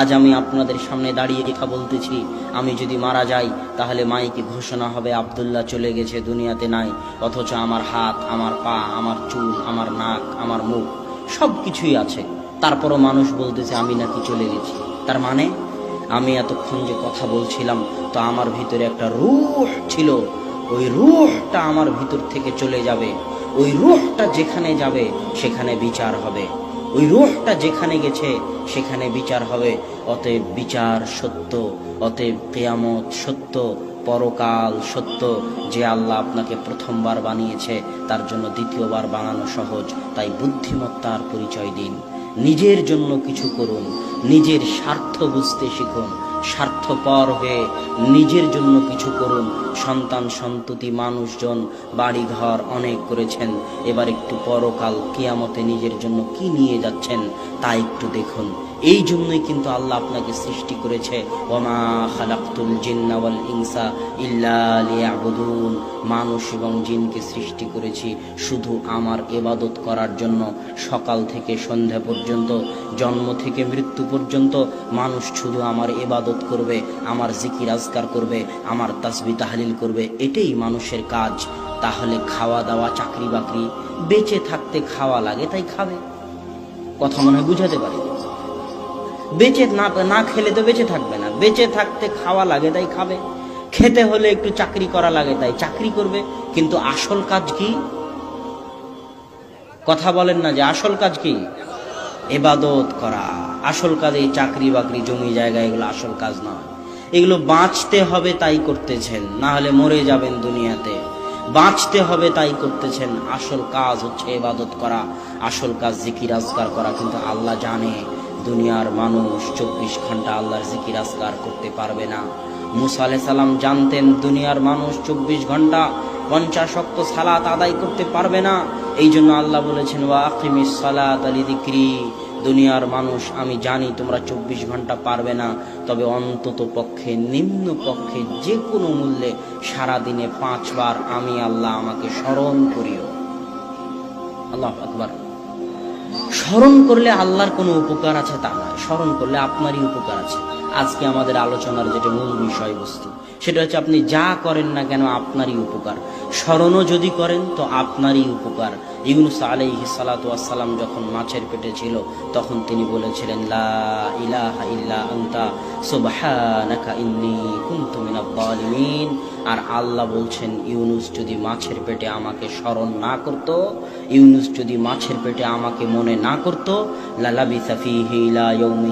আজ আমি আপনাদের সামনে দাঁড়িয়ে কথা বলতেছি, আমি যদি মারা যাই তাহলে মাইকে ঘোষণা হবে আব্দুল্লাহ চলে গেছে, দুনিয়াতে নাই। অথচ আমার হাত, আমার পা, আমার চুল, আমার নাক, আমার মুখ সব কিছুই আছে। তারপরও মানুষ বলতেছে আমি নাকি চলে গেছি। তার মানে আমি এতক্ষণ যে কথা বলছিলাম, তো আমার ভিতরে একটা রূহ ছিল, ওই রূহটা আমার ভিতর থেকে চলে যাবে। ওই রূহটা যেখানে যাবে সেখানে বিচার হবে। ওই রূহটা যেখানে গেছে সেখানে বিচার হবে। অতএব বিচার সত্য, অতএব কিয়ামত সত্য, পরকাল সত্য। যে আল্লাহ আপনাকে প্রথমবার বানিয়েছে তার জন্য দ্বিতীয়বার বানানো সহজ। তাই বুদ্ধিমত্তার পরিচয় দিন, নিজের জন্য কিছু করুন, নিজের স্বার্থ বুঝতে শিখুন, স্বার্থপর হয়ে নিজের জন্য কিছু করুন। সন্তান সন্ততি মানুষজন বাড়িঘর অনেক করেছেন, এবার একটু পরকাল কিয়ামতে নিজের জন্য কি নিয়ে যাচ্ছেন তা একটু দেখুন। এই জন্যই কিন্তু আল্লাহ আপনাকে সৃষ্টি করেছে, ওমা খালাকতুল জিন্না ওয়াল ইনসা ইল্লা লিয়াবুদুন। মানুষ এবং জিনকে সৃষ্টি করেছি শুধু আমার ইবাদত করার জন্য। সকাল থেকে সন্ধ্যা পর্যন্ত, জন্ম থেকে মৃত্যু পর্যন্ত মানুষ শুধু আমার ইবাদত করবে, আমার জিকির আজকার করবে, আমার তাসবিহ তাহলিল করবে, এটাই মানুষের কাজ। তাহলে খাওয়া দাওয়া, চাকরি বাকরি, বেঁচে থাকতে খাওয়া লাগে তাই খাবে। কথা মনে হয় বুঝাতে পারি? বেঁচে না খেলে তো বেঁচে থাকবে না। বেঁচে থাকতে খাওয়া লাগে তাই খাবে, খেতে হলে একটু চাকরি করা লাগে তাই চাকরি করবে। কিন্তু আসল কাজ কি? কথা বলেন না যে আসল কাজ কি? ইবাদত করা। আসল কাজ এই চাকরি বাকরি, জমি জায়গা, এগুলো আসল কাজ নয়। এগুলো বাঁচতে হবে তাই করতেছেন, না হলে মরে যাবেন দুনিয়াতে। বাঁচতে হবে তাই করতেছেন। আসল কাজ হচ্ছে ইবাদত করা, আসল কাজ জিকির আজকার করা। কিন্তু আল্লাহ জানে দুনিয়ার মানুষ 24 ঘন্টা আল্লাহর জিকির আজকার করতে পারবে না। মুসা আলাইহিস সালাম জানতেন দুনিয়ার মানুষ 24 ঘন্টা 50 ওয়াক্ত সালাত আদায় করতে পারবে না। এই জন্য আল্লাহ বলেছেন ওয়া আকিমিস সালাতা লিযিকরি। দুনিয়ার মানুষ আমি জানি তোমরা 24 ঘন্টা পারবে না, তবে অন্তত পক্ষে, নিম্ন পক্ষে, যে কোনো মূল্যে সারাদিনে 5 বার আমি আল্লাহ আমাকে স্মরণ করিও। আল্লাহু আকবার। স্মরণ করলে আল্লাহর কোনো উপকার আছে তা নয়, স্মরণ করলে আপনারই উপকার আছে। আজকে আমাদের আলোচনার যেটা মূল বিষয়বস্তু, সেটা হচ্ছে আপনি যা করেন না কেন আপনারই উপকার। স্মরণও যদি করেন তো আপনারই উপকার। ইউনূস আলাইহিস সালাতু ওয়াস সালাম যখন মাছের পেটে ছিল তখন তিনি বলেছিলেন লা ইলাহা ইল্লা আনতা সুবহানাকা ইন্নী কুনতু মিনাজ জালিমিন। আর আল্লাহ বলছেন ইউনূস যদি মাছের পেটে আমাকে স্মরণ না করত, ইউনূস যদি মাছের পেটে আমাকে মনে না করত, লালাবিসা ফীহি ইলা ইয়াউমি